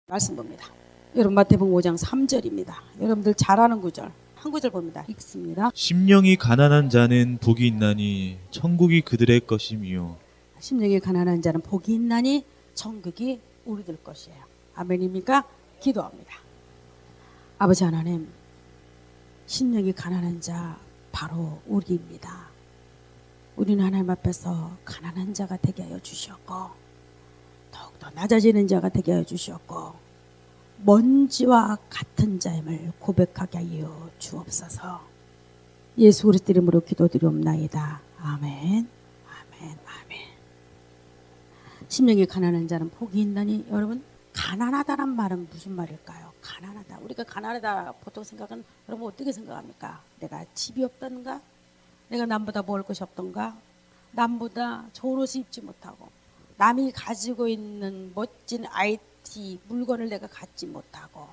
말씀 봅니다. 여러분 마태복음 5장 3절입니다. 여러분들 잘 아는 구절, 한 구절 봅니다. 읽습니다. 심령이 가난한 자는 복이 있나니 천국이 그들의 것이며. 심령이 가난한 자는 복이 있나니 천국이 우리들 것이에요. 아멘입니까? 기도합니다. 아버지 하나님, 심령이 가난한 자 바로 우리입니다. 우리는 하나님 앞에서 가난한 자가 되게 하여 주시었고, 더욱더 낮아지는 자가 되게 하여 주시었고, 먼지와 같은 자임을 고백하게 하여 주옵소서. 예수 그리스도 이름으로 기도드리옵나이다. 아멘. 아멘. 아멘. 심령이 가난한 자는 복이 있나니, 여러분, 가난하다는 말은 무슨 말일까요? 가난하다. 우리가 가난하다 보통 생각은 여러분 어떻게 생각합니까? 내가 집이 없던가? 내가 남보다 먹을 것이 없던가? 남보다 좋은 옷을 입지 못하고, 남이 가지고 있는 멋진 IT 물건을 내가 갖지 못하고,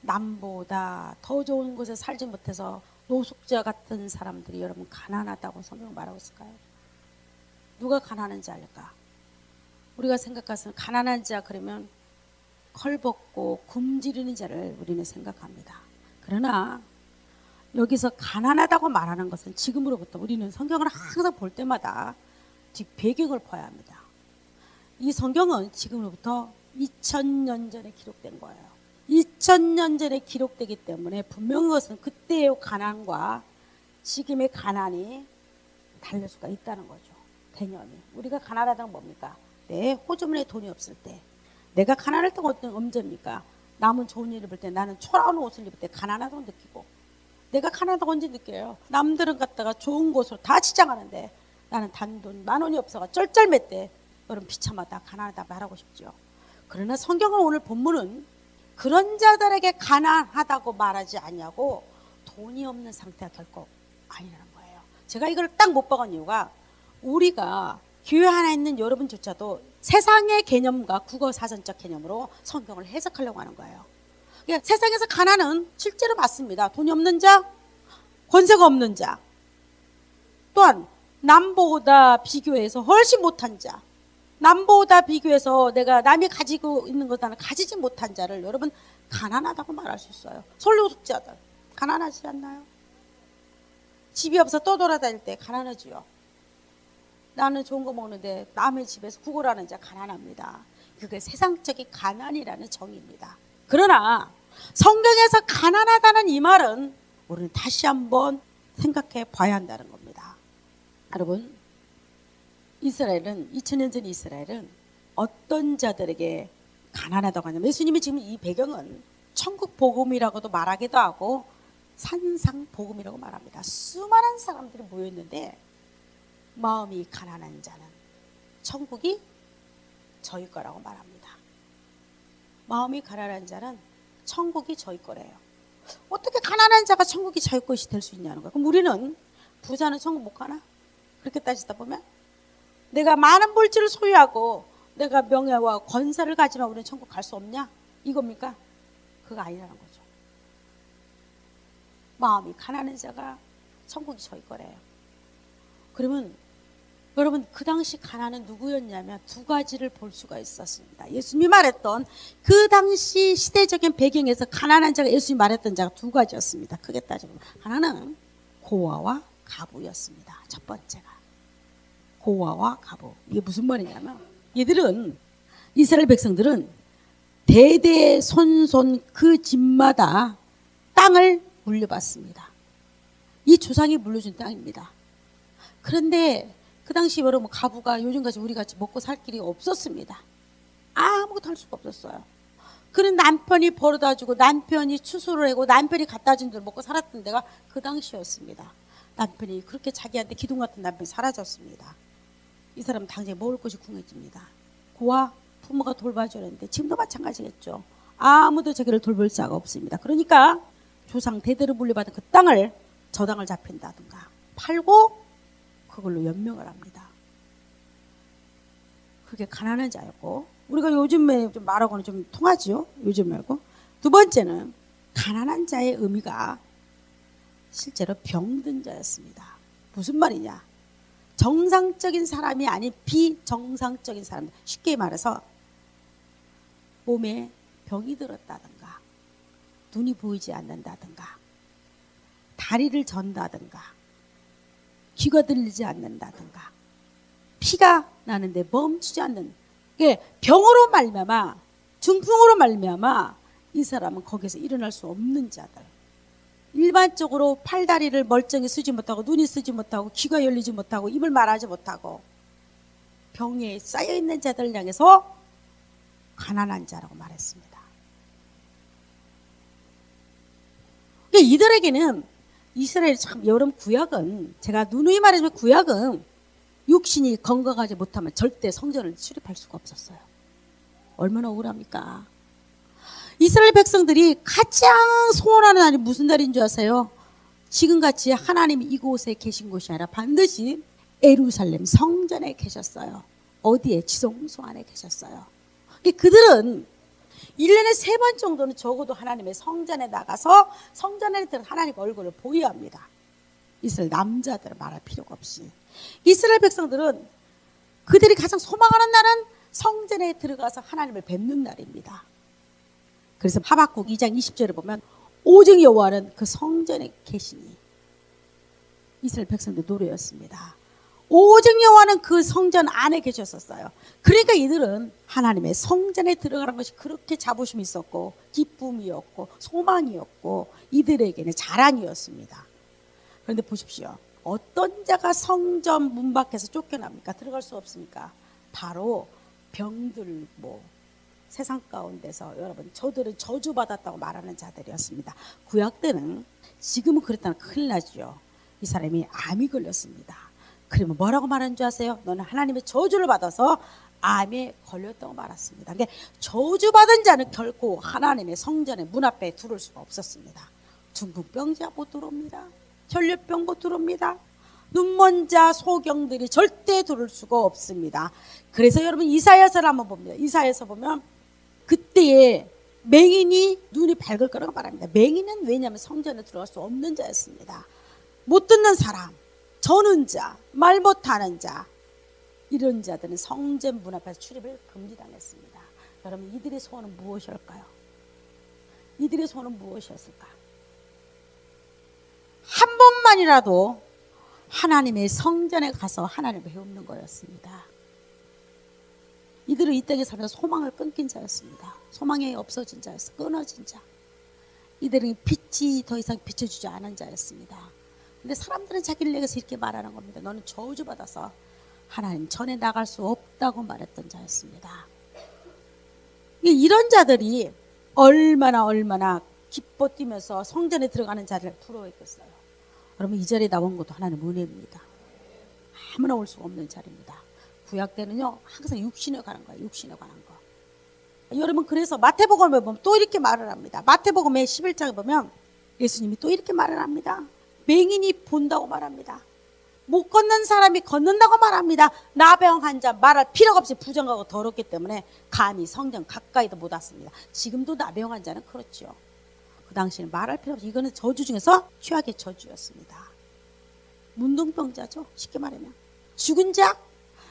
남보다 더 좋은 곳에 살지 못해서 노숙자 같은 사람들이 여러분 가난하다고 성경 말하고 있을까요? 누가 가난한 자일까? 우리가 생각해서 가난한 자 그러면 컬벗고 굶주리는 자를 우리는 생각합니다. 그러나 여기서 가난하다고 말하는 것은 지금으로부터 우리는 성경을 항상 볼 때마다 뒷 배경을 봐야 합니다. 이 성경은 지금으로부터 2000년 전에 기록된 거예요. 2000년 전에 기록되기 때문에 분명한 것은 그때의 가난과 지금의 가난이 다를 수가 있다는 거죠. 개념이. 우리가 가난하다는 뭡니까? 내 호주머니에 돈이 없을 때. 내가 가난할 때가 어떤 언제입니까? 남은 좋은 일을 볼 때, 나는 초라한 옷을 입을 때 가난하다고 느끼고, 내가 가난하다고 언제 느껴요? 남들은 갔다가 좋은 곳으로 다 치장하는데 나는 단돈 10,000원이 없어가 쩔쩔맸대. 여러분 비참하다, 가난하다 말하고 싶죠. 그러나 성경은 오늘 본문은 그런 자들에게 가난하다고 말하지 않냐고, 돈이 없는 상태가 결코 아니라는 거예요. 제가 이걸 딱 못 박은 이유가, 우리가 교회 하나 있는 여러분조차도 세상의 개념과 국어 사전적 개념으로 성경을 해석하려고 하는 거예요. 그러니까 세상에서 가난은 실제로 맞습니다. 돈이 없는 자, 권세가 없는 자, 또한 남보다 비교해서 훨씬 못한 자, 남보다 비교해서 내가 남이 가지고 있는 것 나는 가지지 못한 자를 여러분 가난하다고 말할 수 있어요. 솔로숙자들 가난하지 않나요? 집이 없어 떠돌아다닐 때 가난하지요. 나는 좋은 거 먹는데 남의 집에서 구걸하는 자 가난합니다. 그게 세상적인 가난이라는 정의입니다. 그러나 성경에서 가난하다는 이 말은 우리는 다시 한번 생각해 봐야 한다는 겁니다. 여러분, 이스라엘은 2000년 전 이스라엘은 어떤 자들에게 가난하다고 하냐면, 예수님이 지금 이 배경은 천국 복음이라고도 말하기도 하고 산상 복음이라고 말합니다. 수많은 사람들이 모여 있는데 마음이 가난한 자는 천국이 저희 거라고 말합니다. 마음이 가난한 자는 천국이 저희 거래요. 어떻게 가난한 자가 천국이 저희 것이 될 수 있냐는 거예요. 그럼 우리는 부자는 천국 못 가나? 그렇게 따지다 보면 내가 많은 물질을 소유하고 내가 명예와 권세를 가지면 우리는 천국 갈 수 없냐? 이겁니까? 그거 아니라는 거죠. 마음이 가난한 자가 천국이 저희 거래요. 그러면 여러분, 그 당시 가난은 누구였냐면 두 가지를 볼 수가 있었습니다. 예수님이 말했던 그 당시 시대적인 배경에서 가난한 자가, 예수님이 말했던 자가 두 가지였습니다. 크게 따지면 하나는 고아와 가부였습니다. 첫 번째가 고아와 가부. 이게 무슨 말이냐면, 얘들은, 이스라엘 백성들은 대대손손 그 집마다 땅을 물려받습니다. 이 조상이 물려준 땅입니다. 그런데 그 당시 여러분 가부가 요즘같이 우리같이 먹고 살 길이 없었습니다. 아무것도 할 수가 없었어요. 그런 남편이 벌어다 주고 남편이 추수를 하고 남편이 갖다 준 대로 먹고 살았던 데가 그 당시였습니다. 남편이 그렇게 자기한테 기둥 같은 남편이 사라졌습니다. 이 사람은 당장에 먹을 것이 궁해집니다. 고아 부모가 돌봐줘야 하는데 지금도 마찬가지겠죠. 아무도 자기를 돌볼 자가 없습니다. 그러니까 조상 대대로 물려받은 그 땅을, 저당을 잡힌다든가 팔고 그걸로 연명을 합니다. 그게 가난한 자였고, 우리가 요즘에 좀 말하고는 좀 통하지요. 요즘 말고. 두 번째는 가난한 자의 의미가 실제로 병든 자였습니다. 무슨 말이냐? 정상적인 사람이 아닌 비정상적인 사람. 쉽게 말해서 몸에 병이 들었다든가 눈이 보이지 않는다든가 다리를 전다든가 귀가 들리지 않는다든가 피가 나는데 멈추지 않는 병으로 말미암아 중풍으로 말미암아 이 사람은 거기서 일어날 수 없는 자들, 일반적으로 팔다리를 멀쩡히 쓰지 못하고 눈이 쓰지 못하고 귀가 열리지 못하고 입을 말하지 못하고 병에 쌓여있는 자들을 향해서 가난한 자라고 말했습니다. 이들에게는 이스라엘 참 여러분 구약은 제가 누누이 말하지만 구약은 육신이 건강하지 못하면 절대 성전을 출입할 수가 없었어요. 얼마나 억울합니까? 이스라엘 백성들이 가장 소원하는 날이 무슨 날인 줄 아세요? 지금같이 하나님이 이곳에 계신 곳이 아니라 반드시 예루살렘 성전에 계셨어요. 어디에? 지성소 안에 계셨어요. 그들은 1년에 3번 정도는 적어도 하나님의 성전에 나가서 성전에 들은 하나님 얼굴을 보여야 합니다. 이스라엘 남자들은 말할 필요가 없이. 이스라엘 백성들은 그들이 가장 소망하는 날은 성전에 들어가서 하나님을 뵙는 날입니다. 그래서 하박국 2장 20절에 보면 오직 여호와는 그 성전에 계시니 이스라엘 백성들 노래였습니다. 오직 여호와는 그 성전 안에 계셨었어요. 그러니까 이들은 하나님의 성전에 들어가는 것이 그렇게 자부심이 있었고 기쁨이었고 소망이었고 이들에게는 자랑이었습니다. 그런데 보십시오. 어떤 자가 성전 문 밖에서 쫓겨납니까? 들어갈 수 없습니까? 바로 병들고 세상 가운데서 여러분 저들은 저주받았다고 말하는 자들이었습니다. 구약 때는 지금은 그랬다면 큰일 나죠. 이 사람이 암이 걸렸습니다. 그러면 뭐라고 말하는 줄 아세요? 너는 하나님의 저주를 받아서 암에 걸렸다고 말했습니다. 그러니까 저주받은 자는 결코 하나님의 성전의 문 앞에 들어올 수가 없었습니다. 중풍병자 못 들어옵니다. 혈류병 못 들어옵니다. 눈먼 자 소경들이 절대 들어올 수가 없습니다. 그래서 여러분 이사야서를 한번 봅니다. 이사야서 보면 그때에 맹인이 눈이 밝을 거라고 말합니다. 맹인은 왜냐하면 성전에 들어갈 수 없는 자였습니다. 못 듣는 사람, 저는 자, 말 못하는 자, 이런 자들은 성전 문 앞에서 출입을 금지당했습니다. 여러분 이들의 소원은 무엇일까요? 이들의 소원은 무엇이었을까? 한 번만이라도 하나님의 성전에 가서 하나님을 배우는 거였습니다. 이들은 이 땅에 살면서 소망을 끊긴 자였습니다. 소망이 없어진 자였어, 끊어진 자. 이들은 빛이 더 이상 비춰주지 않은 자였습니다. 근데 사람들은 자기를 향해서 이렇게 말하는 겁니다. 너는 저주받아서 하나님 전에 나갈 수 없다고 말했던 자였습니다. 이런 자들이 얼마나 기뻐 뛰면서 성전에 들어가는 자를 부러워했겠어요. 여러분 이 자리에 나온 것도 하나님의 은혜입니다. 아무나 올 수가 없는 자리입니다. 구약 때는요 항상 육신에 관한 거예요. 육신에 관한 거. 여러분 그래서 마태복음에 보면 또 이렇게 말을 합니다. 마태복음의 11장에 보면 예수님이 또 이렇게 말을 합니다. 맹인이 본다고 말합니다. 못 걷는 사람이 걷는다고 말합니다. 나병 환자 말할 필요가 없이 부정하고 더럽기 때문에 감히 성전 가까이도 못 왔습니다. 지금도 나병 환자는 그렇죠. 그 당시에는 말할 필요 없이 이거는 저주 중에서 최악의 저주였습니다. 문둥병자죠. 쉽게 말하면. 죽은 자.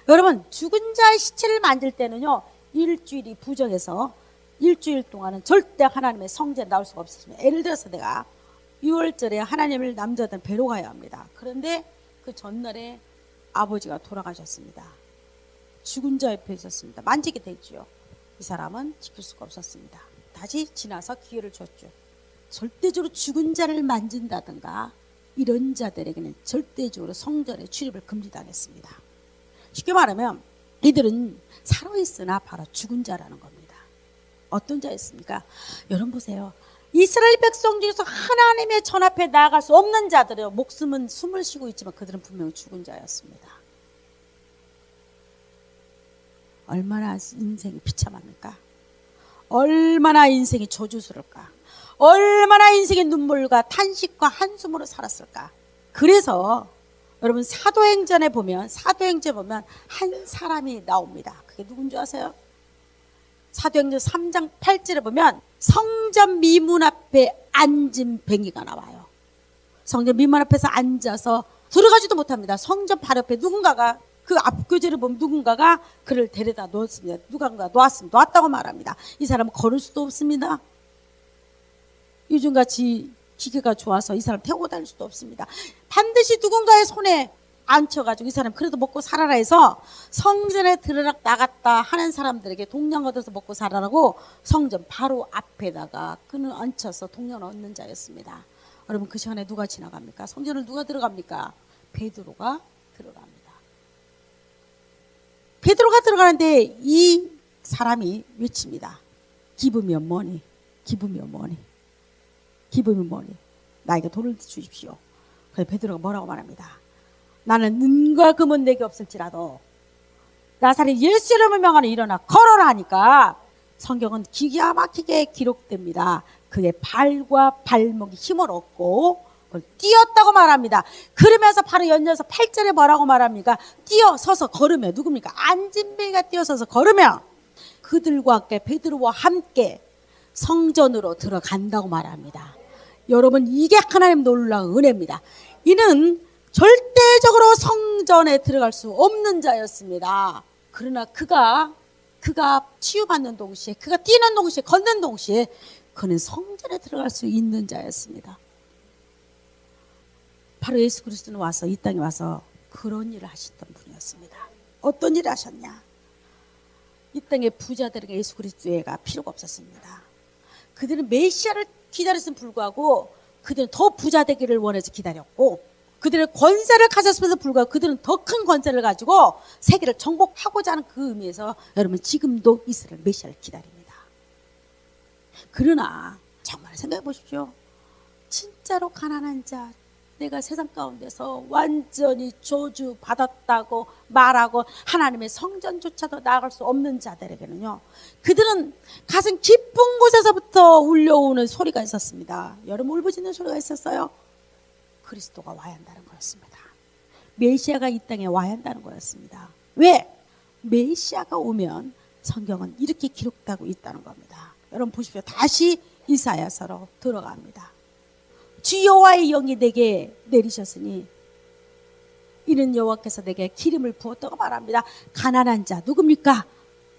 여러분 죽은 자의 시체를 만질 때는요 일주일이 부정해서 일주일 동안은 절대 하나님의 성전에 나올 수가 없었습니다. 예를 들어서 내가 6월절에 하나님을 남자들은 뵈러 가야 합니다. 그런데 그 전날에 아버지가 돌아가셨습니다. 죽은 자 옆에 있었습니다. 만지게 됐죠. 이 사람은 지킬 수가 없었습니다. 다시 지나서 기회를 줬죠. 절대적으로 죽은 자를 만진다든가 이런 자들에게는 절대적으로 성전에 출입을 금지당했습니다. 쉽게 말하면 이들은 살아있으나 바로 죽은 자라는 겁니다. 어떤 자였습니까? 여러분 보세요. 이스라엘 백성 중에서 하나님의 전 앞에 나아갈 수 없는 자들은 목숨은 숨을 쉬고 있지만 그들은 분명히 죽은 자였습니다. 얼마나 인생이 비참합니까? 얼마나 인생이 저주스러울까? 얼마나 인생의 눈물과 탄식과 한숨으로 살았을까? 그래서 여러분 사도행전에 보면 한 사람이 나옵니다. 그게 누군지 아세요? 사도행전 3장 8절에 보면 성전 미문 앞에 앉은 뱅이가 나와요. 성전 미문 앞에서 앉아서 들어가지도 못합니다. 성전 바로 옆에 누군가가 그 앞교제를 보면 누군가가 그를 데려다 놓았습니다. 누군가 놓았다고 말합니다. 이 사람은 걸을 수도 없습니다. 요즘같이 기계가 좋아서 이 사람 태우고 다닐 수도 없습니다. 반드시 누군가의 손에 앉혀가지고 이 사람 그래도 먹고 살아라 해서 성전에 들어락 나갔다 하는 사람들에게 동량 얻어서 먹고 살아라고 성전 바로 앞에다가 그는 얹혀서 동량 얻는 자였습니다. 여러분 그 시간에 누가 지나갑니까? 성전을 누가 들어갑니까? 베드로가 들어갑니다. 베드로가 들어가는데 이 사람이 외칩니다. 기브면 뭐니? 기브면 뭐니? 기브면 뭐니? 나에게 돈을 주십시오. 그래서 베드로가 뭐라고 말합니다. 나는 은과 금은 내게 없을지라도 나사렛 예수 이름을 명하여 일어나 걸어라 하니까 성경은 기가 막히게 기록됩니다. 그의 발과 발목이 힘을 얻고 그걸 뛰었다고 말합니다. 그러면서 바로 연이어서 8절에 뭐라고 말합니까? 뛰어서서 걸으며 누굽니까? 안진뱅이가 뛰어서서 걸으며 그들과 함께 베드로와 함께 성전으로 들어간다고 말합니다. 여러분 이게 하나님 놀라운 은혜입니다. 이는 절대적으로 성전에 들어갈 수 없는 자였습니다. 그러나 그가 치유받는 동시에 그가 뛰는 동시에 걷는 동시에 그는 성전에 들어갈 수 있는 자였습니다. 바로 예수 그리스도는 와서 이 땅에 와서 그런 일을 하셨던 분이었습니다. 어떤 일을 하셨냐? 이 땅의 부자들에게 예수 그리스도가 필요가 없었습니다. 그들은 메시아를 기다렸음에 불구하고 그들은 더 부자 되기를 원해서 기다렸고 그들의 권세를 가졌음에도 불구하고 그들은 더 큰 권세를 가지고 세계를 정복하고자 하는 그 의미에서 여러분 지금도 이스라엘 메시아를 기다립니다. 그러나 정말 생각해 보십시오. 진짜로 가난한 자, 내가 세상 가운데서 완전히 저주받았다고 말하고 하나님의 성전조차도 나아갈 수 없는 자들에게는요. 그들은 가슴 깊은 곳에서부터 울려오는 소리가 있었습니다. 여러분 울부짖는 소리가 있었어요. 그리스도가 와야 한다는 거였습니다. 메시아가 이 땅에 와야 한다는 거였습니다. 왜? 메시아가 오면 성경은 이렇게 기록되고 있다는 겁니다. 여러분 보십시오. 다시 이사야서로 들어갑니다. 주 여호와의 영이 내게 내리셨으니 이는 여호와께서 내게 기름을 부었다고 말합니다. 가난한 자 누굽니까?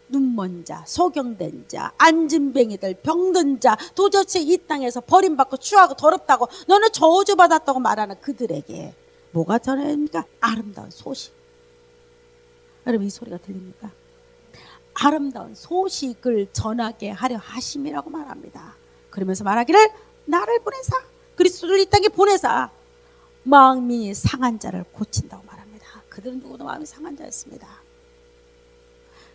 눈먼 자, 소경된 자, 안진뱅이들, 병든 자, 도대체 이 땅에서 버림받고 추하고 더럽다고 너는 저주받았다고 말하는 그들에게 뭐가 전해집니까? 아름다운 소식. 여러분 이 소리가 들립니까? 아름다운 소식을 전하게 하려 하심이라고 말합니다. 그러면서 말하기를 나를 보내사 그리스도를 이 땅에 보내사 마음이 상한 자를 고친다고 말합니다. 그들은 누구도 마음이 상한 자였습니다.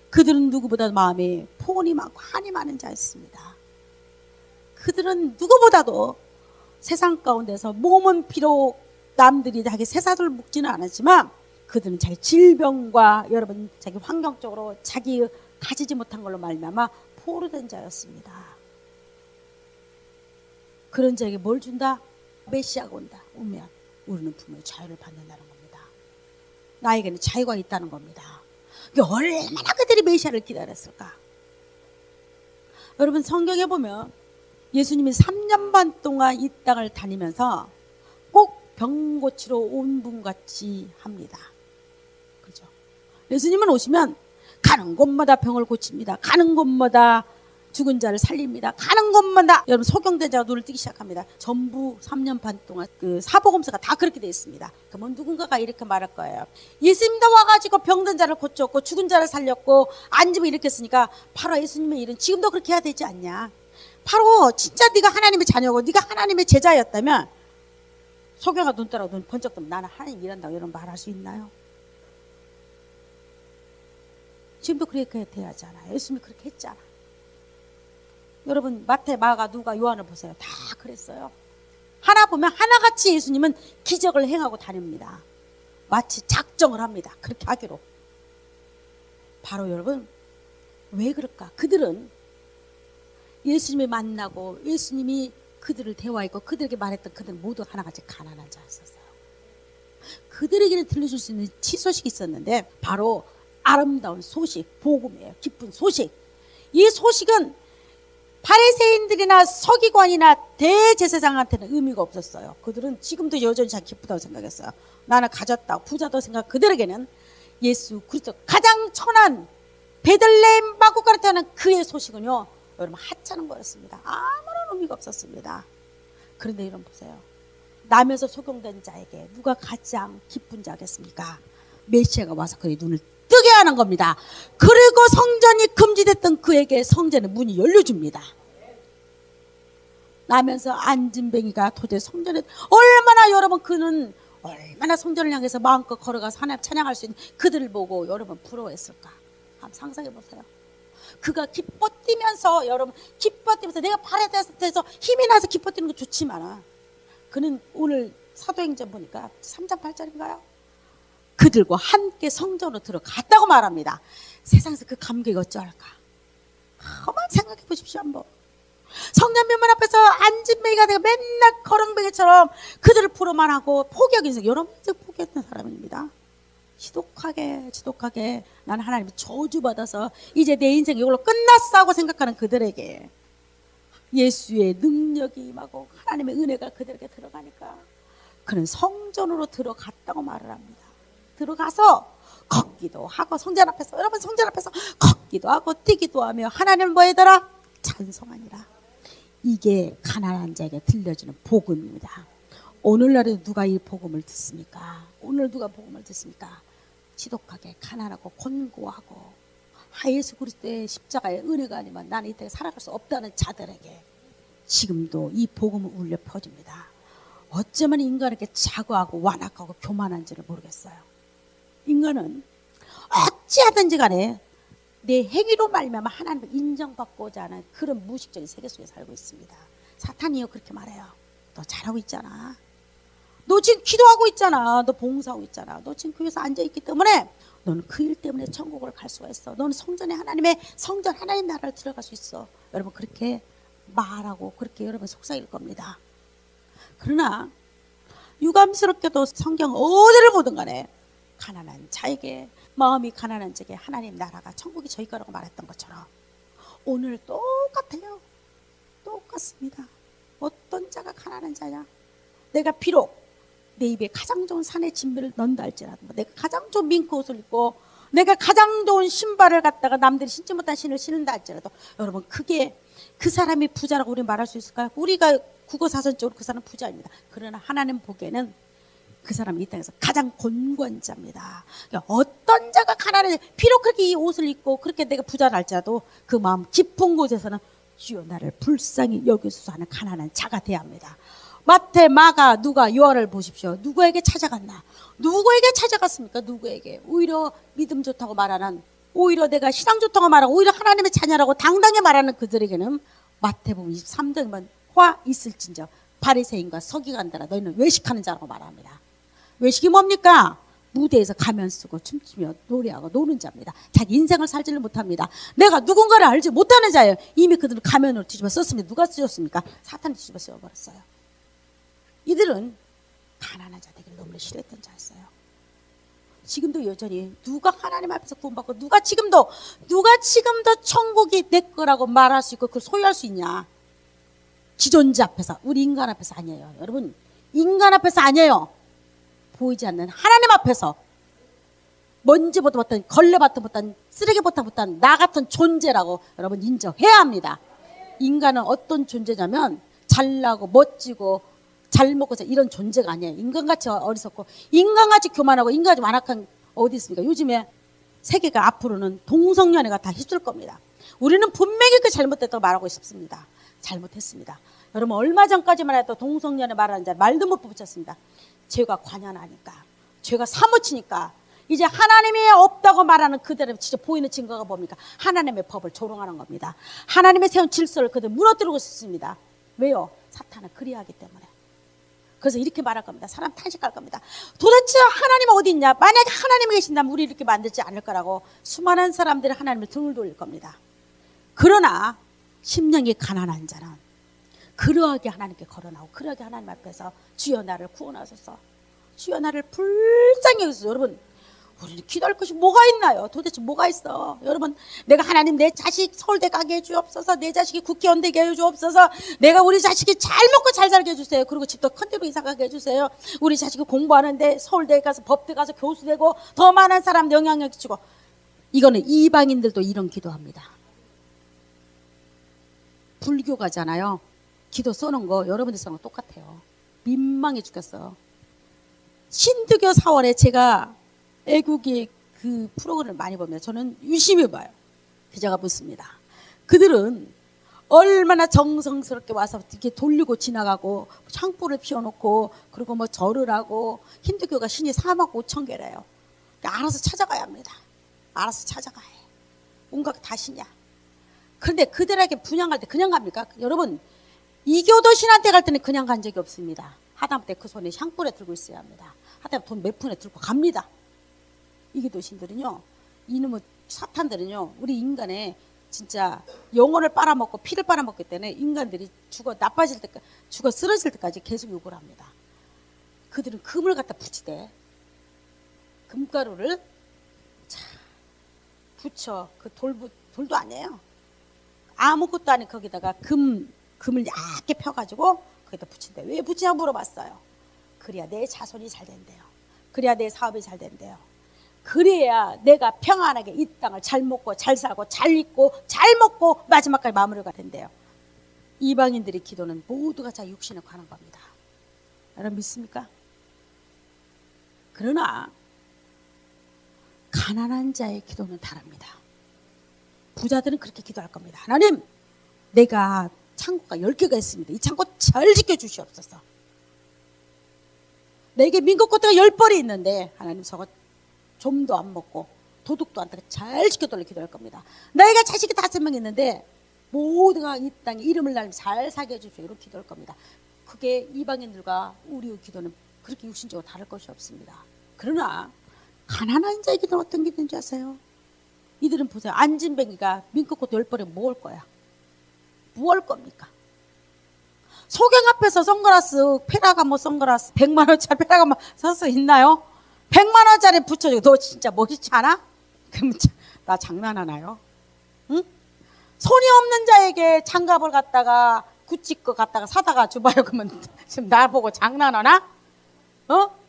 그들은 누구보다 마음에 포근이 많고 한이 많은 자였습니다. 그들은 누구보다도 세상 가운데서 몸은 비록 남들이 자기 새사슬을 묶지는 않았지만 그들은 자기 질병과 여러분 자기 환경적으로 자기 가지지 못한 걸로 말미암아 포로된 자였습니다. 그런 자에게 뭘 준다? 메시아가 오면 우리는 분명히 자유를 받는다는 겁니다. 나에게는 자유가 있다는 겁니다. 얼마나 그들이 메시아를 기다렸을까? 여러분 성경에 보면 예수님이 3년 반 동안 이 땅을 다니면서 꼭 병 고치러 온 분같이 합니다. 그죠? 예수님은 오시면 가는 곳마다 병을 고칩니다. 가는 곳마다 죽은 자를 살립니다. 가는 곳마다 여러분 소경된 자가 눈을 뜨기 시작합니다. 전부 3년 반 동안 그 사복음서가 다 그렇게 되어 있습니다. 그러면 누군가가 이렇게 말할 거예요. 예수님도 와가지고 병든 자를 고쳤고 죽은 자를 살렸고 안집을 일으켰으니까 바로 예수님의 일은 지금도 그렇게 해야 되지 않냐. 바로 진짜 네가 하나님의 자녀고 네가 하나님의 제자였다면 소경아 눈 떠라고 눈 번쩍 뜨면 나는 하나님 일한다고 이런 말 할 수 있나요? 지금도 그렇게 돼야잖아요. 예수님이 그렇게 했잖아. 여러분 마태, 마가, 누가, 요한을 보세요. 다 그랬어요. 하나 보면 하나같이 예수님은 기적을 행하고 다닙니다. 마치 작정을 합니다. 그렇게 하기로. 바로 여러분 왜 그럴까? 그들은 예수님을 만나고 예수님이 그들을 대화했고 그들에게 말했던 그들은 모두 하나같이 가난한 자였었어요. 그들에게는 들려줄 수 있는 치소식이 있었는데 바로 아름다운 소식, 복음이에요. 기쁜 소식. 이 소식은 바리새인들이나 서기관이나 대제사장한테는 의미가 없었어요. 그들은 지금도 여전히 잘 기쁘다고 생각했어요. 나는 가졌다, 부자도 생각. 그들에게는 예수 그리스도 가장 천한 베들레헴 마구간에 태어난 그의 소식은요, 여러분 하찮은 거였습니다. 아무런 의미가 없었습니다. 그런데 여러분 보세요. 남에서 소경된 자에게 누가 가장 기쁜 자겠습니까? 메시아가 와서 그의 눈을 뜨게 하는 겁니다. 그리고 성전이 금지됐던 그에게 성전의 문이 열려줍니다. 나면서 안진뱅이가 도저히 성전에 얼마나 여러분 그는 얼마나 성전을 향해서 마음껏 걸어가서 하나님 찬양할 수 있는 그들을 보고 여러분 부러워했을까? 한번 상상해 보세요. 그가 기뻐 뛰면서 여러분 기뻐 뛰면서 내가 발에 대해서 힘이 나서 기뻐 뛰는 거 좋지만 그는 오늘 사도행전 보니까 3장 8절인가요? 그들과 함께 성전으로 들어갔다고 말합니다. 세상에서 그 감격이 어쩔까? 한번 생각해 보십시오. 한번 성전 면문 앞에서 안진뱅이가 내가 맨날 거렁뱅이처럼 그들을 부러만 하고 포기하기 인생 여러분 인생 포기했던 사람입니다. 지독하게 나는 하나님이 저주받아서 이제 내 인생 이걸로 끝났어 하고 생각하는 그들에게 예수의 능력이 임하고 하나님의 은혜가 그들에게 들어가니까 그는 성전으로 들어갔다고 말을 합니다. 들어가서 걷기도 하고 성전 앞에서 여러분 성전 앞에서 걷기도 하고 뛰기도 하며 하나님을 뭐 하더라? 찬송하니라. 이게 가난한 자에게 들려주는 복음입니다. 오늘날에도 누가 이 복음을 듣습니까? 오늘 누가 복음을 듣습니까? 지독하게 가난하고 곤고하고 예수 그리스도의 십자가의 은혜가 아니면 나는 이 땅에 살아갈 수 없다는 자들에게 지금도 이 복음은 울려 퍼집니다. 어쩌면 인간에게 자고하고 완악하고 교만한지를 모르겠어요. 인간은 어찌하든지 간에 내 행위로 말미암아 하나님을 인정받고자 하는 그런 무의식적인 세계 속에 살고 있습니다. 사탄이요 그렇게 말해요. 너 잘하고 있잖아. 너 지금 기도하고 있잖아. 너 봉사하고 있잖아. 너 지금 교회에서 앉아있기 때문에 너는 그 일 때문에 천국을 갈 수가 있어. 너는 성전에 하나님의 성전 하나님 나라를 들어갈 수 있어. 여러분 그렇게 말하고 그렇게 여러분 속삭일 겁니다. 그러나 유감스럽게도 성경 어디를 보든 간에 가난한 자에게 마음이 가난한 자에게 하나님 나라가 천국이 저희 거라고 말했던 것처럼 오늘 똑같아요. 똑같습니다. 어떤 자가 가난한 자냐? 내가 비록 내 입에 가장 좋은 산의 진미를 넣는다 할지라도 내가 가장 좋은 밍크 옷을 입고 내가 가장 좋은 신발을 갖다가 남들이 신지 못한 신을 신는다 할지라도 여러분 그게 그 사람이 부자라고 우리 말할 수 있을까요? 우리가 국어사전적으로 그 사람 부자입니다. 그러나 하나님 보기에는 그 사람이 이 땅에서 가장 곤고한 자입니다. 그러니까 어떤 자가 가난해 비록 그렇게 이 옷을 입고 그렇게 내가 부자라 할지라도 그 마음 깊은 곳에서는 주여 나를 불쌍히 여기소서 하는 가난한 자가 돼야 합니다. 마태, 마가, 누가, 요한을 보십시오. 누구에게 찾아갔나? 누구에게 찾아갔습니까? 누구에게? 오히려 믿음 좋다고 말하는, 오히려 내가 신앙 좋다고 말하고, 오히려 하나님의 자녀라고 당당히 말하는 그들에게는 마태복음 23장만 화 있을진저 바리새인과 서기관들아 너희는 외식하는 자라고 말합니다. 외식이 뭡니까? 무대에서 가면 쓰고 춤추며 노래하고 노는 자입니다. 자기 인생을 살지를 못합니다. 내가 누군가를 알지 못하는 자예요. 이미 그들은 가면으로 뒤집어 썼습니다. 누가 쓰셨습니까? 사탄이 뒤집어 쓰어버렸어요. 이들은 가난한 자 되기를 너무나 싫어했던 자였어요. 지금도 여전히 누가 하나님 앞에서 구원받고 누가 지금도 천국이 내 거라고 말할 수 있고 그걸 소유할 수 있냐? 지존자 앞에서, 우리 인간 앞에서 아니에요. 여러분 인간 앞에서 아니에요. 보이지 않는 하나님 앞에서 먼지보다 못한 걸레밭도 못한 쓰레기보다 못한 나 같은 존재라고 여러분 인정해야 합니다. 인간은 어떤 존재냐면 잘나고 멋지고 잘 먹고 이런 존재가 아니에요. 인간같이 어리석고 인간같이 교만하고 인간같이 완악한 어디 있습니까? 요즘에 세계가 앞으로는 동성연애가 다 휩쓸 겁니다. 우리는 분명히 그 잘못됐다고 말하고 싶습니다. 잘못했습니다. 여러분 얼마 전까지만 해도 동성연애 말하는 자 말도 못 붙였습니다. 죄가 관연하니까 죄가 사무치니까 이제 하나님이 없다고 말하는 그들은 진짜 보이는 증거가 뭡니까? 하나님의 법을 조롱하는 겁니다. 하나님의 세운 질서를 그들 무너뜨리고 싶습니다. 왜요? 사탄은 그리하기 때문에. 그래서 이렇게 말할 겁니다. 사람 탄식할 겁니다. 도대체 하나님 어디 있냐? 만약에 하나님이 계신다면 우리 이렇게 만들지 않을 거라고 수많은 사람들이 하나님을 등을 돌릴 겁니다. 그러나 심령이 가난한 자는 그러하게 하나님께 걸어나오고 그러하게 하나님 앞에서 주여 나를 구원하소서, 주여 나를 불쌍히 여기소서. 여러분 우리는 기도할 것이 뭐가 있나요? 도대체 뭐가 있어? 여러분, 내가 하나님 내 자식 서울대 가게 해주옵소서, 내 자식이 국회의원 되게 해주옵소서, 내가 우리 자식이 잘 먹고 잘 살게 해주세요. 그리고 집도 큰 데로 이사 가게 해주세요. 우리 자식이 공부하는데 서울대 가서 법대 가서 교수 되고 더 많은 사람 영향력 끼치고. 이거는 이방인들도 이런 기도합니다. 불교가잖아요. 기도 써놓은 거 여러분들 써놓은 거 똑같아요. 민망해 죽겠어. 신두교 사원에 제가 애국의 그 프로그램을 많이 봅니다. 저는 유심히 봐요. 제가 묻습니다. 그들은 얼마나 정성스럽게 와서 이렇게 돌리고 지나가고 창불을 피워놓고 그리고 뭐 절을 하고 힌두교가 신이 4만 5천 개래요. 알아서 찾아가야 합니다. 알아서 찾아가야 해. 온갖 다 신이야. 그런데 그들에게 분양할 때 그냥 갑니까? 여러분, 이교도 신한테 갈 때는 그냥 간 적이 없습니다. 하다못해 그 손에 향불에 들고 있어야 합니다. 하다못해 돈 몇 푼에 들고 갑니다. 이교도 신들은요, 이놈의 사탄들은요, 우리 인간의 진짜 영혼을 빨아먹고 피를 빨아먹기 때문에 인간들이 죽어 나빠질 때까지, 죽어 쓰러질 때까지 계속 욕을 합니다. 그들은 금을 갖다 붙이대. 금가루를 자 붙여. 그 돌도 아니에요. 아무것도 아닌 거기다가 금을 얇게 펴가지고 거기다 붙인대. 왜 붙이냐고 물어봤어요. 그래야 내 자손이 잘 된대요. 그래야 내 사업이 잘 된대요. 그래야 내가 평안하게 이 땅을 잘 먹고 잘 살고 잘 입고 잘 먹고 마지막까지 마무리가 된대요. 이방인들의 기도는 모두가 자기 육신에 관한 겁니다. 여러분 믿습니까? 그러나 가난한 자의 기도는 다릅니다. 부자들은 그렇게 기도할 겁니다. 하나님, 내가 창고가 10개가 있습니다. 이 창고 잘 지켜주시옵소서. 내게 민국꽃대가 10벌이 있는데 하나님 저거 좀도 안 먹고 도둑도 안 타고 잘 지켜달라고 기도할 겁니다. 너희가 자식이 5명 있는데 모두가 이 땅에 이름을 날리며 잘 살게 해주십시오. 이렇게 기도할 겁니다. 그게 이방인들과 우리의 기도는 그렇게 육신적으로 다를 것이 없습니다. 그러나 가난한 자의 기도는 어떤 기도인지 아세요? 이들은 보세요. 안진뱅이가 민크꽃 10벌에 뭐 할 거야? 뭐 할 겁니까? 소경 앞에서 선글라스, 페라가모 선글라스 100만 원짜리 페라가모 살 수 있나요? 100만 원짜리 붙여주고 너 진짜 멋있지 않아? 그럼 나 장난하나요? 응? 손이 없는 자에게 장갑을 갖다가 구찌 거 갖다가 사다가 줘봐요. 그러면 지금 나보고 장난하나? 어?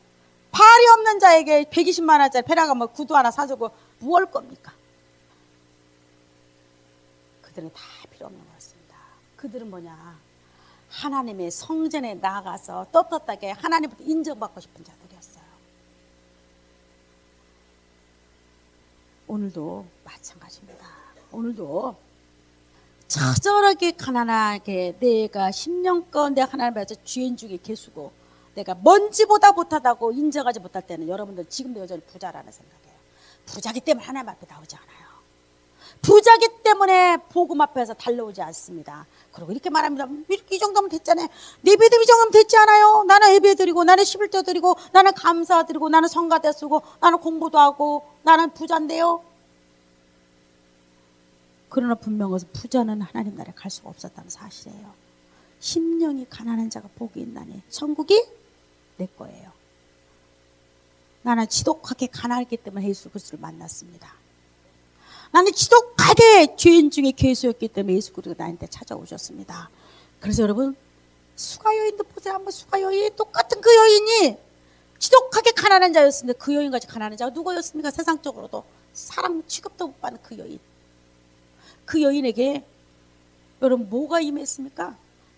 팔이 없는 자에게 120만 원짜리 페라가모 구두 하나 사주고 뭐 할 겁니까? 그들은 다 필요 없는 것 같습니다. 그들은 뭐냐? 하나님의 성전에 나가서 떳떳하게 하나님부터 인정받고 싶은 자들이었어요. 오늘도 마찬가지입니다. 오늘도 처절하게 가난하게 내가 10년간 내 하나님 앞에서 죄인 중에 개수고 내가 먼지보다 못하다고 인정하지 못할 때는 여러분들 지금도 여전히 부자라는 생각이에요. 부자기 때문에 하나님 앞에 나오지 않아요. 부자기 때문에 복음 앞에서 달려오지 않습니다. 그리고 이렇게 말합니다. 이 정도면 됐잖아요. 내 믿음 이 정도면 됐지 않아요? 나는 예배 드리고 나는 11조 드리고 나는 감사 드리고 나는 성가대 쓰고 나는 공부도 하고 나는 부자인데요. 그러나 분명해서 부자는 하나님 나라에 갈 수가 없었다는 사실이에요. 심령이 가난한 자가 복이 있나니 천국이 내 거예요. 나는 지독하게 가난했기 때문에 예수 그리스도를 만났습니다. 나는 지독하게 죄인 중에 괴수였기 때문에 예수 그리스도가 나한테 찾아오셨습니다. 그래서 여러분 수가 여인도 보세요. 한번 수가 여인 똑같은 그 여인이 지독하게 가난한 자였습니다. 그 여인같이 가난한 자가 누구였습니까? 세상적으로도 사람 취급도 못 받는 그 여인. 그 여인에게 여러분 뭐가 임했습니까?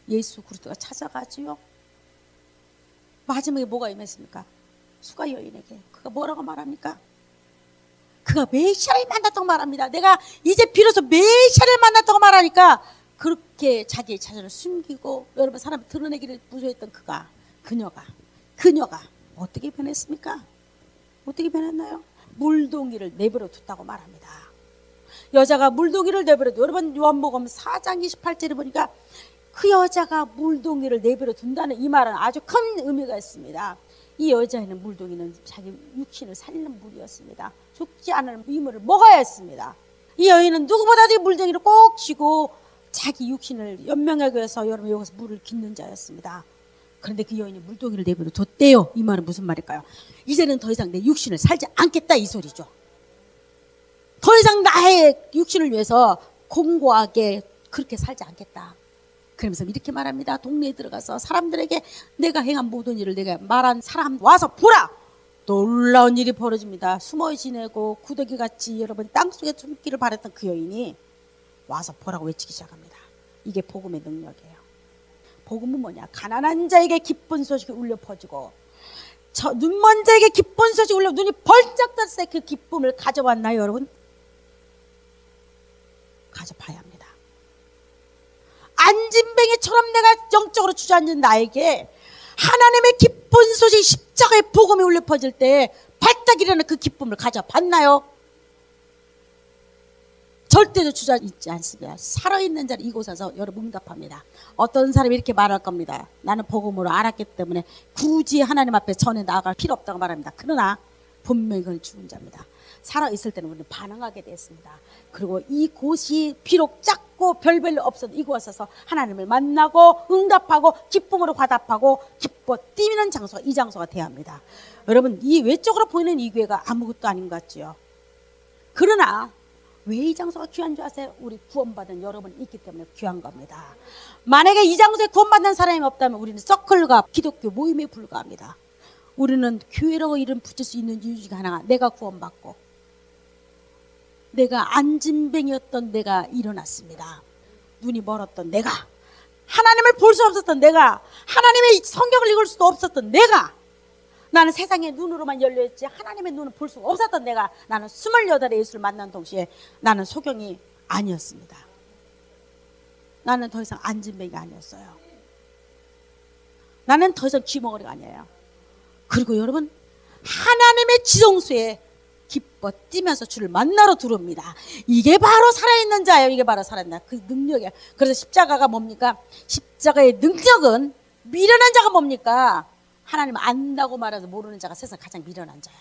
예수 그리스도가 찾아가지요. 마지막에 뭐가 임했습니까? 수가 여인에게 그가 뭐라고 말합니까? 그가 메시아를 만났다고 말합니다. 내가 이제 비로소 메시아를 만났다고 말하니까 그렇게 자기의 자신을 숨기고 여러분 사람을 드러내기를 무서워했던 그녀가 어떻게 변했습니까? 어떻게 변했나요? 물동이를 내버려 뒀다고 말합니다. 여자가 물동이를 내버려 둬. 여러분 요한복음 4장 28절에 보니까 그 여자가 물동이를 내버려 둔다는 이 말은 아주 큰 의미가 있습니다. 이 여자에는 물동이는 자기 육신을 살리는 물이었습니다. 죽지 않을 이물을 먹어야 했습니다. 이 여인은 누구보다도 이 물동이를 꼭 쥐고 자기 육신을 연명하기 위해서 여러분 여기서 물을 깃는 자였습니다. 그런데 그 여인이 물동이를 내버려 뒀대요. 이 말은 무슨 말일까요? 이제는 더 이상 내 육신을 살지 않겠다 이 소리죠. 더 이상 나의 육신을 위해서 공고하게 그렇게 살지 않겠다. 그러면서 이렇게 말합니다. 동네에 들어가서 사람들에게 내가 행한 모든 일을 내가 말한 사람 와서 보라. 놀라운 일이 벌어집니다. 숨어 지내고 구더기같이 여러분 땅속에 숨기를 바랬던 그 여인이 와서 보라고 외치기 시작합니다. 이게 복음의 능력이에요. 복음은 뭐냐? 가난한 자에게 기쁜 소식이 울려 퍼지고 눈먼 자에게 기쁜 소식이 울려 눈이 벌쩍 떴을 때 그 기쁨을 가져왔나요 여러분? 가져봐야 합니다. 안진뱅이처럼 내가 영적으로 주저앉은 나에게 하나님의 기쁜 소식 십자가의 복음이 울려 퍼질 때 발딱 일어나는 그 기쁨을 가져봤나요? 절대로 주저앉지 않습니다. 살아있는 자는 이곳에서 여러분 응답합니다. 어떤 사람이 이렇게 말할 겁니다. 나는 복음으로 알았기 때문에 굳이 하나님 앞에 전에 나아갈 필요 없다고 말합니다. 그러나 분명히 그건 죽은 자입니다. 살아있을 때는 우리는 반응하게 됐습니다. 그리고 이곳이 비록 작고 별별 없어도 이곳에서 하나님을 만나고 응답하고 기쁨으로 화답하고 기뻐 뛰는 장소가 이 장소가 돼야 합니다. 여러분 이 외적으로 보이는 이 교회가 아무것도 아닌 것 같지요. 그러나 왜 이 장소가 귀한 줄 아세요? 우리 구원받은 여러분이 있기 때문에 귀한 겁니다. 만약에 이 장소에 구원받는 사람이 없다면 우리는 서클과 기독교 모임에 불과합니다. 우리는 교회라고 이름 붙일 수 있는 이유 중에 하나가 내가 구원받고 내가 안진뱅이였던 내가 일어났습니다. 눈이 멀었던 내가 하나님을 볼 수 없었던 내가 하나님의 성경을 읽을 수도 없었던 내가 나는 세상의 눈으로만 열려있지 하나님의 눈을 볼 수 없었던 내가 나는 28에 예수를 만난 동시에 나는 소경이 아니었습니다. 나는 더 이상 안진뱅이가 아니었어요. 나는 더 이상 쥐멍어리가 아니에요. 그리고 여러분 하나님의 지성소에 기뻐 뛰면서 주를 만나러 들어옵니다. 이게 바로 살아있는 자예요. 이게 바로 살아있는 자. 그 능력이에요. 그래서 십자가가 뭡니까? 십자가의 능력은 미련한 자가 뭡니까? 하나님 안다고 말해서 모르는 자가 세상 가장 미련한 자야.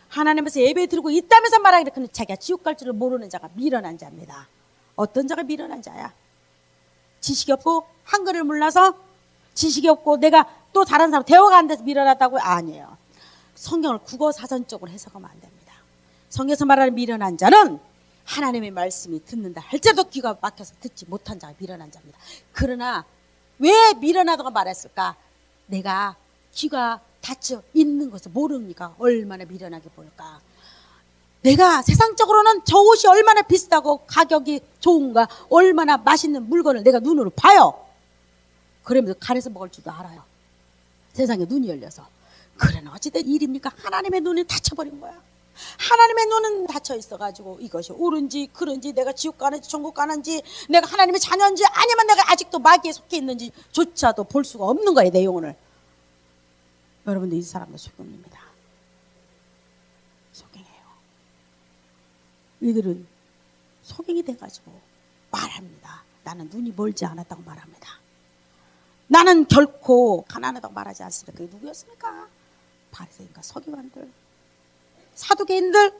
하나님께서 예배 드리고 있다면서 말하기를 근데 자기가 지옥 갈 줄을 모르는 자가 미련한 자입니다. 어떤 자가 미련한 자야? 지식이 없고 한글을 몰라서 지식이 없고 내가 또 다른 사람 대화가 안 돼서 미련하다고? 아니에요. 성경을 국어 사전적으로 해석하면 안 됩니다. 성경에서 말하는 미련한 자는 하나님의 말씀이 듣는다 할지라도 귀가 막혀서 듣지 못한 자가 미련한 자입니다. 그러나 왜 미련하다고 말했을까? 내가 귀가 닫혀 있는 것을 모르니까 얼마나 미련하게 보일까? 내가 세상적으로는 저 옷이 얼마나 비싸고 가격이 좋은가, 얼마나 맛있는 물건을 내가 눈으로 봐요. 그러면서 간에서 먹을 줄도 알아요. 세상에 눈이 열려서. 그러나 어찌된 일입니까? 하나님의 눈이 닫혀버린 거야. 하나님의 눈은 닫혀 있어가지고 이것이 옳은지 그른지 내가 지옥 가는지 천국 가는지 내가 하나님의 자녀인지 아니면 내가 아직도 마귀에 속해 있는지 조차도 볼 수가 없는 거예요. 내 영혼을. 여러분들 이 사람들 소경입니다. 소경이에요. 이들은 소경이 돼가지고 말합니다. 나는 눈이 멀지 않았다고 말합니다. 나는 결코 가난하다고 말하지 않습니다. 그게 누구였습니까? 바리새인과 서기관들, 사두개인들,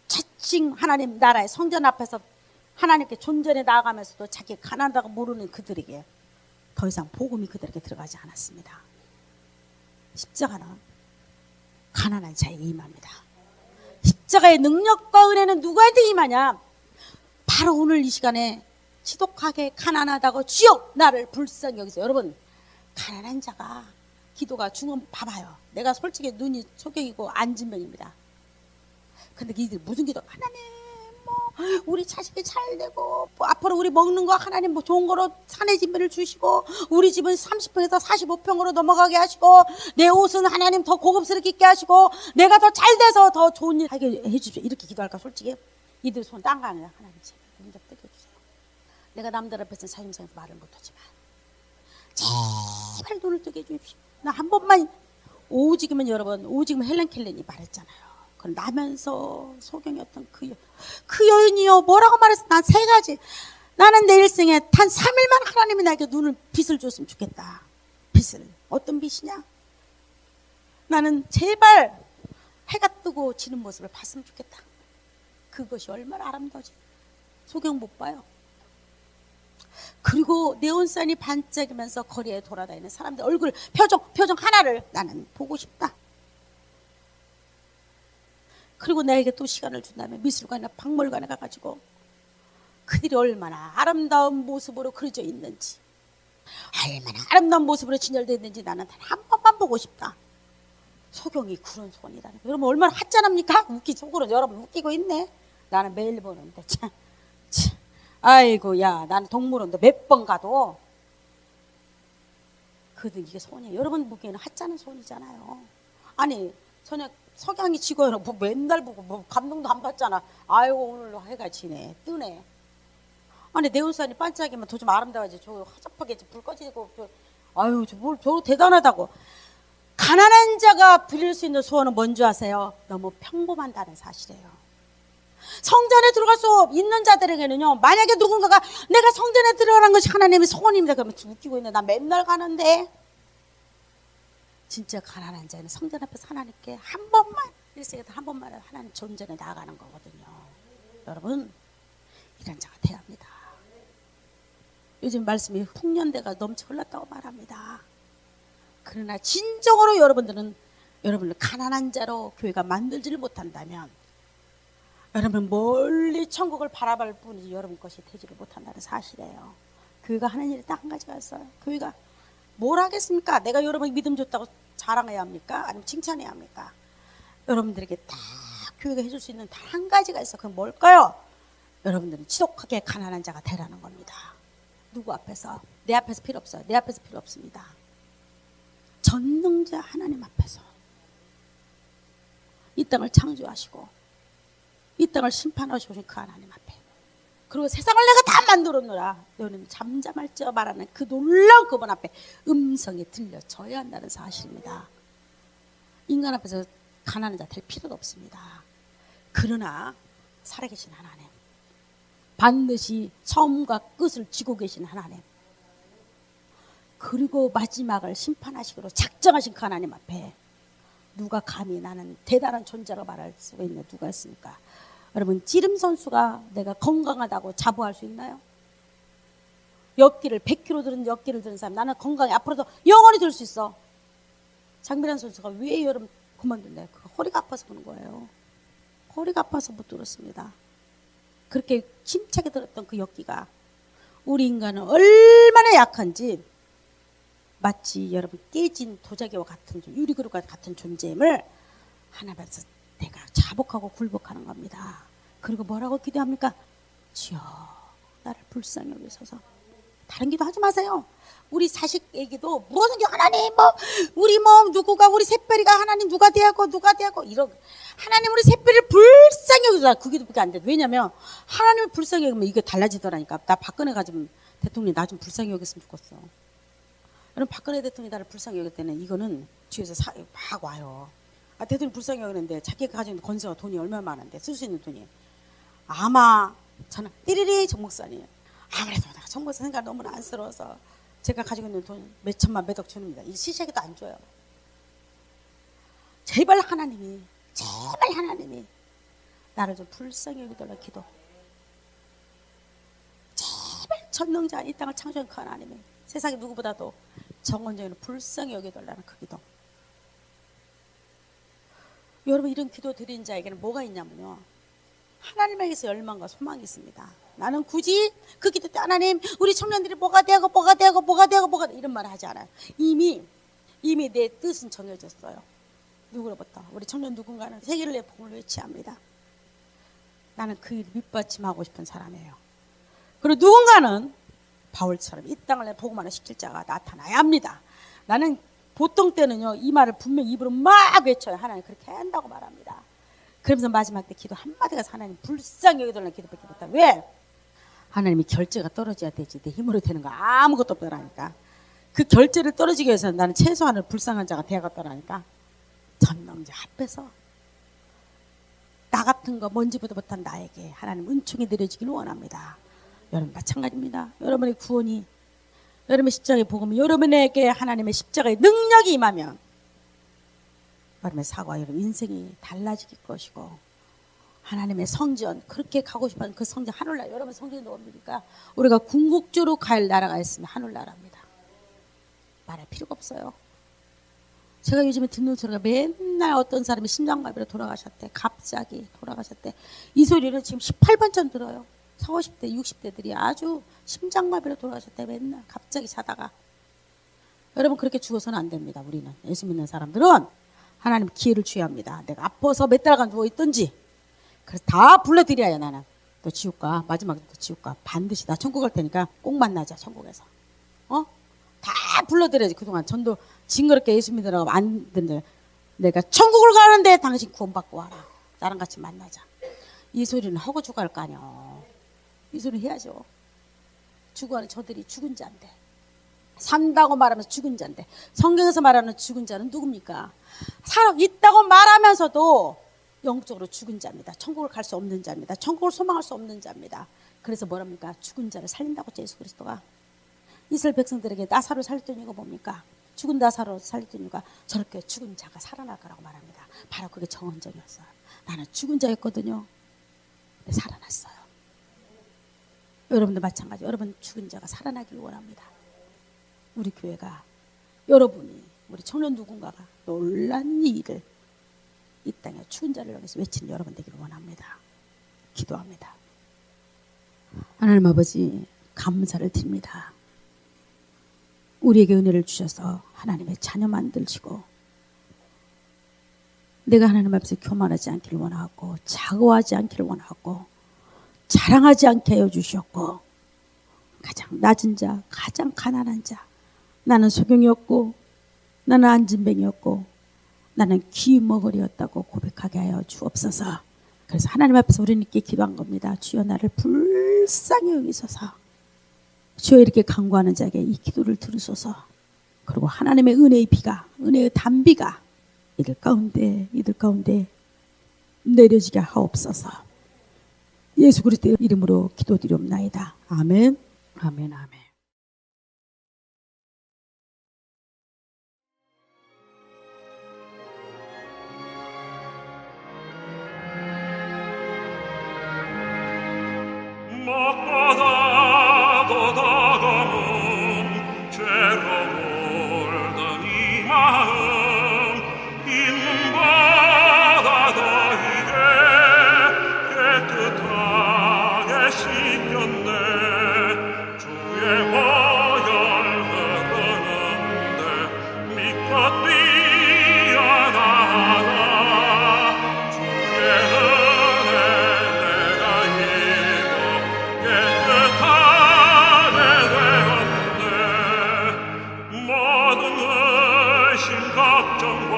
자칭 하나님 나라의 성전 앞에서 하나님께 존전해 나아가면서도 자기 가난하다고 모르는 그들에게 더 이상 복음이 그들에게 들어가지 않았습니다. 십자가는 가난한 자에게 임합니다. 십자가의 능력과 은혜는 누구한테 임하냐? 바로 오늘 이 시간에 지독하게 가난하다고 주여 나를 불쌍히 여기서 여러분 가난한 자가 기도가 중원 봐봐요. 내가 솔직히 눈이 소경이고 안진병입니다. 근데 이들 무슨 기도? 하나님 뭐 우리 자식이 잘 되고 뭐 앞으로 우리 먹는 거 하나님 뭐 좋은 거로 산의 집을 주시고 우리 집은 30평에서 45평으로 넘어가게 하시고 내 옷은 하나님 더 고급스럽게 입게 하시고 내가 더 잘 돼서 더 좋은 일 하게 해주십시오. 이렇게 기도할까 솔직히? 이들 손 딴 거 아니라 하나님 제발 눈좀 뜨겨주세요. 내가 남들 앞에서 사임상에서 말을 못하지만 제발 눈을 뜨게 해주십시오. 나 한 번만 오직이면 여러분 오직이면 헬렌 켈렌이 말했잖아요. 그건 나면서 소경이었던 그 여인이요 뭐라고 말했어? 난 세 가지. 나는 내 일생에 단 3일만 하나님이 나에게 눈을 빛을 줬으면 좋겠다. 빛을 어떤 빛이냐? 나는 제발 해가 뜨고 지는 모습을 봤으면 좋겠다. 그것이 얼마나 아름다워지. 소경 못 봐요. 그리고 네온산이 반짝이면서 거리에 돌아다니는 사람들 얼굴 표정 하나를 나는 보고 싶다. 그리고 나에게 또 시간을 준다면 미술관이나 박물관에 가가지고 그들이 얼마나 아름다운 모습으로 그려져 있는지, 얼마나 아름다운 모습으로 진열되어 있는지 나는 단 한 번만 보고 싶다. 소경이 그런 손이라는 거. 여러분 얼마나 하찮합니까? 속으로 여러분 웃기고 있네. 나는 매일 보는데 참. 아이고 야, 나는 동물원도 몇 번 가도 그들 이게 손이에요. 여러분 보기에는 하찮은 손이잖아요. 아니 석양이 지고 뭐 맨날 보고 뭐 감동도 안 받잖아. 아이고 오늘 해가 지네 뜨네. 아니 네온산이 반짝이면 더 좀 아름다워야지. 저 허접하게 불 꺼지고 아유 저 대단하다고. 가난한 자가 빌릴 수 있는 소원은 뭔지 아세요? 너무 평범한다는 사실이에요. 성전에 들어갈 수 있는 자들에게는요, 만약에 누군가가 내가 성전에 들어가는 것이 하나님의 소원입니다 그러면 웃기고 있네. 나 맨날 가는데. 진짜 가난한 자는 성전 앞에서 하나님께 한 번만, 일생에 한 번만 하나님 존전에 나아가는 거거든요. 여러분 이런 자가 돼야 합니다. 요즘 말씀이 풍년대가 넘쳐 흘렀다고 말합니다. 그러나 진정으로 여러분들을 가난한 자로 교회가 만들지를 못한다면 여러분 멀리 천국을 바라볼 뿐이지 여러분 것이 되지를 못한다는 사실이에요. 교회가 하는 일이 딱 한 가지가 있어요. 교회가 뭘 하겠습니까? 내가 여러분 믿음 줬다고 자랑해야 합니까? 아니면 칭찬해야 합니까? 여러분들에게 딱 교회가 해줄 수 있는 단 한 가지가 있어. 그건 뭘까요? 여러분들은 지독하게 가난한 자가 되라는 겁니다. 누구 앞에서? 내 앞에서 필요 없어요. 내 앞에서 필요 없습니다. 전능자 하나님 앞에서 이 땅을 창조하시고 이 땅을 심판하시고 그 하나님 앞에, 그리고 세상을 내가 다 만들었노라 너는 잠잠할지어 말하는 그 놀라운 그분 앞에 음성이 들려져야 한다는 사실입니다. 인간 앞에서 가난한 자 될 필요도 없습니다. 그러나 살아계신 하나님, 반드시 처음과 끝을 쥐고 계신 하나님, 그리고 마지막을 심판하시기로 작정하신 그 하나님 앞에 누가 감히 나는 대단한 존재로 말할 수가 있는 누가 있습니까? 여러분 찌름 선수가 내가 건강하다고 자부할 수 있나요? 역기를 100kg 들은 역기를 들은 사람, 나는 건강해 앞으로도 영원히 들 수 있어. 장미란 선수가 왜 여러분 그만뒀나요? 허리가 아파서 그런 거예요. 허리가 아파서 못 들었습니다. 그렇게 힘차게 들었던 그 역기가 우리 인간은 얼마나 약한지 마치 여러분 깨진 도자기와 같은 유리그릇과 같은 존재임을 하나님 앞에서 내가 자복하고 굴복하는 겁니다. 그리고 뭐라고 기도합니까? 주여 나를 불쌍히 여기소서. 다른 기도 하지 마세요. 우리 자식에게도 무슨 하나님 우리 누구가 우리 샛별이가 하나님 누가 대하고 이런 하나님 우리 샛별이를 불쌍히 여기소서. 그 기도밖에 안 돼. 왜냐면 하나님을 불쌍히 여기면 이게 달라지더라니까. 나 박근혜 가지고 대통령이 나 좀 불쌍히 여겼으면 좋겠어. 여러분 박근혜 대통령이 나를 불쌍히 여길 때는 이거는 뒤에서 막 와요. 대통령 불쌍히 여기는데 자기가 가지고 있는 권세와 돈이 얼마나 많은데 쓸 수 있는 돈이 아마 저는 띠리리 정 목사님 아무래도 내가 정 목사 생각 너무나 안쓰러워서 제가 가지고 있는 돈 몇 천만 몇억 주는니다. 이 시세에도 안 줘요. 제발 하나님이 나를 좀 불쌍히 여기달라 기도. 제발 전능자 이 땅을 창조한 그 하나님이 세상에 누구보다도 정원적으로 불쌍히 여기달라는 그 기도. 여러분 이런 기도 드린 자에게는 뭐가 있냐면요, 하나님에게서 열망과 소망이 있습니다. 나는 굳이 그 기도 때 하나님 우리 청년들이 뭐가 되고 이런 말을 하지 않아요. 이미 내 뜻은 정해졌어요. 누구로부터? 우리 청년 누군가는 세계를 내 복음을 외치합니다. 나는 그 일을 밑받침하고 싶은 사람이에요. 그리고 누군가는 바울처럼 이 땅을 내 복음하는 시킬 자가 나타나야 합니다. 나는 보통 때는요 이 말을 분명히 입으로 막 외쳐요. 하나님 그렇게 한다고 말합니다. 그러면서 마지막 때 기도 한마디가 하나님 불쌍히 여기달라는 기도밖에 못해. 왜? 하나님이 결제가 떨어져야 되지 내 힘으로 되는 거 아무것도 없더라니까. 그 결제를 떨어지기 위해서는 나는 최소한을 불쌍한 자가 되어갔더라니까. 전능자 앞에서 나 같은 거 먼지보다 못한 나에게 하나님 은총이 내려지기를 원합니다. 여러분 마찬가지입니다. 여러분의 구원이, 여러분의 십자가의 복음이 여러분에게 하나님의 십자가의 능력이 임하면 여러분의 사고와 여러분 인생이 달라질 것이고 하나님의 성전, 그렇게 가고 싶은 그 성전, 하늘나라. 여러분 성전이 뭡니까? 우리가 궁극적으로 갈 나라가 있으면 하늘나라입니다. 말할 필요가 없어요. 제가 요즘에 듣는 소리가 맨날 어떤 사람이 심장마비로 돌아가셨대. 갑자기 돌아가셨대. 이 소리는 지금 18번쯤 들어요. 40, 50대, 60대들이 아주 심장마비로 돌아가셨대. 맨날 갑자기 자다가. 여러분 그렇게 죽어서는 안 됩니다. 우리는 예수 믿는 사람들은 하나님 기회를 주어야 합니다. 내가 아파서 몇 달간 누워있든지 그래서 다 불러드려야 나는 너 지옥 가. 마지막에 너 지옥 가. 반드시 나 천국 갈 테니까 꼭 만나자 천국에서. 다 불러드려야지. 그동안 전도 징그럽게 예수 믿으라고 안 듣는데 내가 천국을 가는데 당신 구원받고 와라. 나랑 같이 만나자. 이 소리는 하고 죽어야 할 거 아니야. 이 소리 해야죠. 죽어가는 저들이 죽은 자인데, 산다고 말하면서 죽은 자인데, 성경에서 말하는 죽은 자는 누굽니까? 살아 있다고 말하면서도 영적으로 죽은 자입니다. 천국을 갈 수 없는 자입니다. 천국을 소망할 수 없는 자입니다. 그래서 뭐랍니까? 죽은 자를 살린다고 했죠, 예수 그리스도가. 이스라엘 백성들에게 나사로 살렸던 이유가 뭡니까? 죽은 나사로 살렸던 이유가 저렇게 죽은 자가 살아날 거라고 말합니다. 바로 그게 정언정이었어요. 나는 죽은 자였거든요. 근데 살아났어요. 여러분도 마찬가지. 여러분 죽은 자가 살아나길 원합니다. 우리 교회가, 여러분이, 우리 청년 누군가가 놀란 일을 이 땅에 죽은 자를 위해서 외치는 여러분 되기를 원합니다. 기도합니다. 하나님 아버지 감사를 드립니다. 우리에게 은혜를 주셔서 하나님의 자녀 만들시고, 내가 하나님 앞에서 교만하지 않기를 원하고 자고하지 않기를 원하고 자랑하지 않게 하여 주셨고, 가장 낮은 자, 가장 가난한 자, 나는 소경이었고 나는 안진뱅이였고 나는 귀머거리였다고 고백하게 하여 주옵소서. 그래서 하나님 앞에서 우리는 이렇게 기도한 겁니다. 주여 나를 불쌍히 여기소서. 주여 이렇게 간구하는 자에게 이 기도를 들으소서. 그리고 하나님의 은혜의 비가, 은혜의 단비가 이들 가운데 내려지게 하옵소서. 예수 그리스도의 이름으로 기도드리옵나이다. 아멘. 아멘. 아멘. 막바다도 다가온 죄로 몰던 이 마음 있는 바다 너희게 깨끗하게 씻겼네. 주의 보혈 흐르는데 믿고 뛰어나가라. 주의 은혜 내가 입어 깨끗하게 되었네. 모든 의심 걱정과